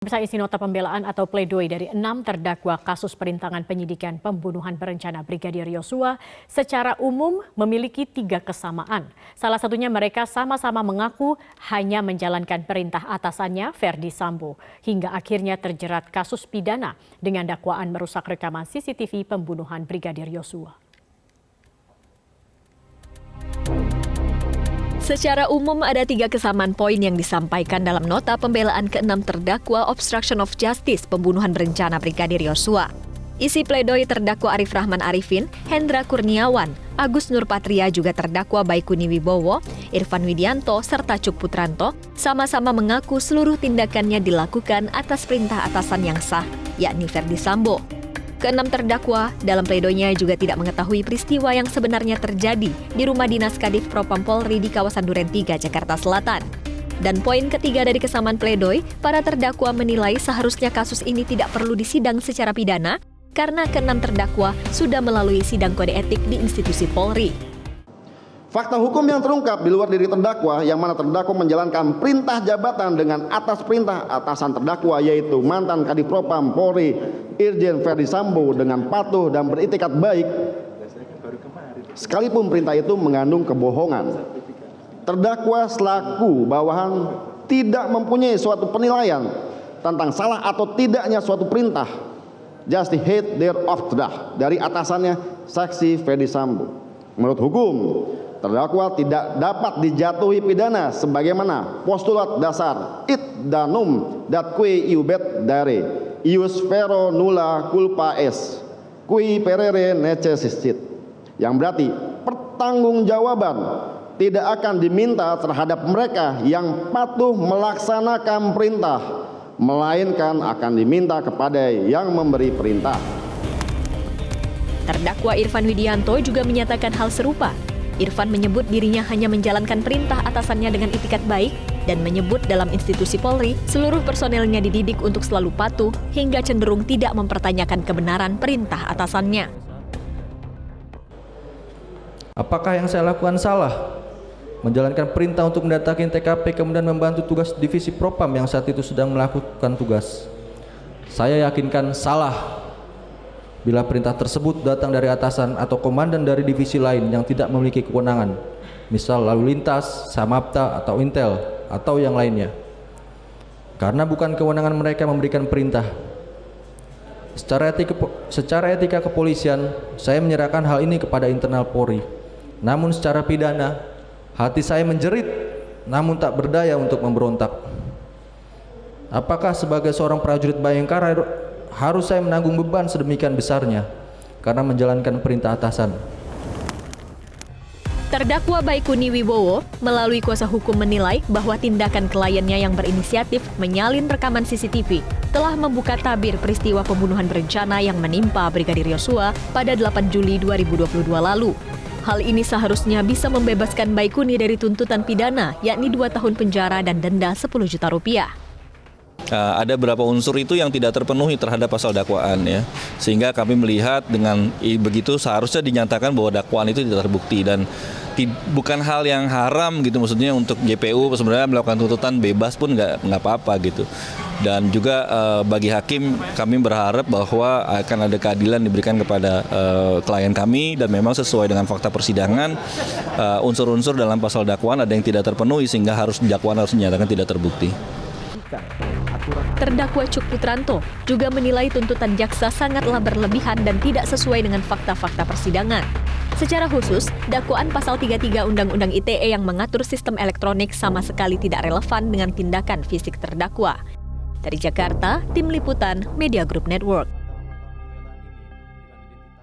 Pemirsa, isi nota pembelaan atau pledoi dari 6 terdakwa kasus perintangan penyidikan pembunuhan berencana Brigadir Yosua secara umum memiliki 3 kesamaan. Salah satunya mereka sama-sama mengaku hanya menjalankan perintah atasannya Ferdi Sambo hingga akhirnya terjerat kasus pidana dengan dakwaan merusak rekaman CCTV pembunuhan Brigadir Yosua. Secara umum ada 3 kesamaan poin yang disampaikan dalam nota pembelaan ke-6 terdakwa obstruction of justice pembunuhan berencana Brigadir Yosua. Isi pledoi terdakwa Arif Rahman Arifin, Hendra Kurniawan, Agus Nurpatria juga terdakwa Baikuni Wibowo, Irfan Widianto, serta Cuk Putranto sama-sama mengaku seluruh tindakannya dilakukan atas perintah atasan yang sah, yakni Ferdi Sambo. Ke-6 terdakwa dalam pledoinya juga tidak mengetahui peristiwa yang sebenarnya terjadi di rumah dinas Kadif Propam Polri di kawasan Duren 3, Jakarta Selatan. Dan poin ketiga dari kesamaan pledoi, para terdakwa menilai seharusnya kasus ini tidak perlu disidang secara pidana karena ke-6 terdakwa sudah melalui sidang kode etik di institusi Polri. Fakta hukum yang terungkap di luar diri terdakwa yang mana terdakwa menjalankan perintah jabatan dengan atas perintah atasan terdakwa yaitu mantan Kadif Propam Polri Irjen Ferdi Sambo dengan patuh dan beritikat baik sekalipun perintah itu mengandung kebohongan. Terdakwa selaku bawahan tidak mempunyai suatu penilaian tentang salah atau tidaknya suatu perintah just the head thereof dari atasannya saksi Ferdi Sambo. Menurut hukum, terdakwa tidak dapat dijatuhi pidana sebagaimana postulat dasar id danum dat qui iubet dare ius vero nulla culpa est qui perere necessitit, yang berarti pertanggungjawaban tidak akan diminta terhadap mereka yang patuh melaksanakan perintah, melainkan akan diminta kepada yang memberi perintah. Terdakwa Irfan Widianto juga menyatakan hal serupa. Irfan menyebut dirinya hanya menjalankan perintah atasannya dengan itikat baik dan menyebut dalam institusi Polri seluruh personelnya dididik untuk selalu patuh hingga cenderung tidak mempertanyakan kebenaran perintah atasannya. Apakah yang saya lakukan salah? Menjalankan perintah untuk mendatangi TKP kemudian membantu tugas divisi Propam yang saat itu sedang melakukan tugas. Saya yakinkan salah. Bila perintah tersebut datang dari atasan atau komandan dari divisi lain yang tidak memiliki kewenangan, misal lalu lintas, Samapta, atau Intel, atau yang lainnya. Karena bukan kewenangan mereka memberikan perintah. Secara etika kepolisian, saya menyerahkan hal ini kepada internal Polri. Namun secara pidana, hati saya menjerit, namun tak berdaya untuk memberontak. Apakah sebagai seorang prajurit Bayangkara harus saya menanggung beban sedemikian besarnya karena menjalankan perintah atasan? Terdakwa Baikuni Wibowo melalui kuasa hukum menilai bahwa tindakan kliennya yang berinisiatif menyalin rekaman CCTV telah membuka tabir peristiwa pembunuhan berencana yang menimpa Brigadir Yosua pada 8 Juli 2022 lalu. Hal ini seharusnya bisa membebaskan Baikuni dari tuntutan pidana, yakni 2 tahun penjara dan denda 10 juta rupiah. Ada beberapa unsur itu yang tidak terpenuhi terhadap pasal dakwaan, ya, sehingga kami melihat dengan begitu seharusnya dinyatakan bahwa dakwaan itu tidak terbukti dan bukan hal yang haram gitu, maksudnya untuk JPU sebenarnya melakukan tuntutan bebas pun nggak apa-apa gitu. Dan juga bagi hakim kami berharap bahwa akan ada keadilan diberikan kepada klien kami dan memang sesuai dengan fakta persidangan unsur-unsur dalam pasal dakwaan ada yang tidak terpenuhi sehingga dakwaan harus dinyatakan tidak terbukti. Terdakwa Cuk Putranto juga menilai tuntutan jaksa sangatlah berlebihan dan tidak sesuai dengan fakta-fakta persidangan. Secara khusus, dakwaan pasal 33 Undang-Undang ITE yang mengatur sistem elektronik sama sekali tidak relevan dengan tindakan fisik terdakwa. Dari Jakarta, Tim Liputan Media Group Network.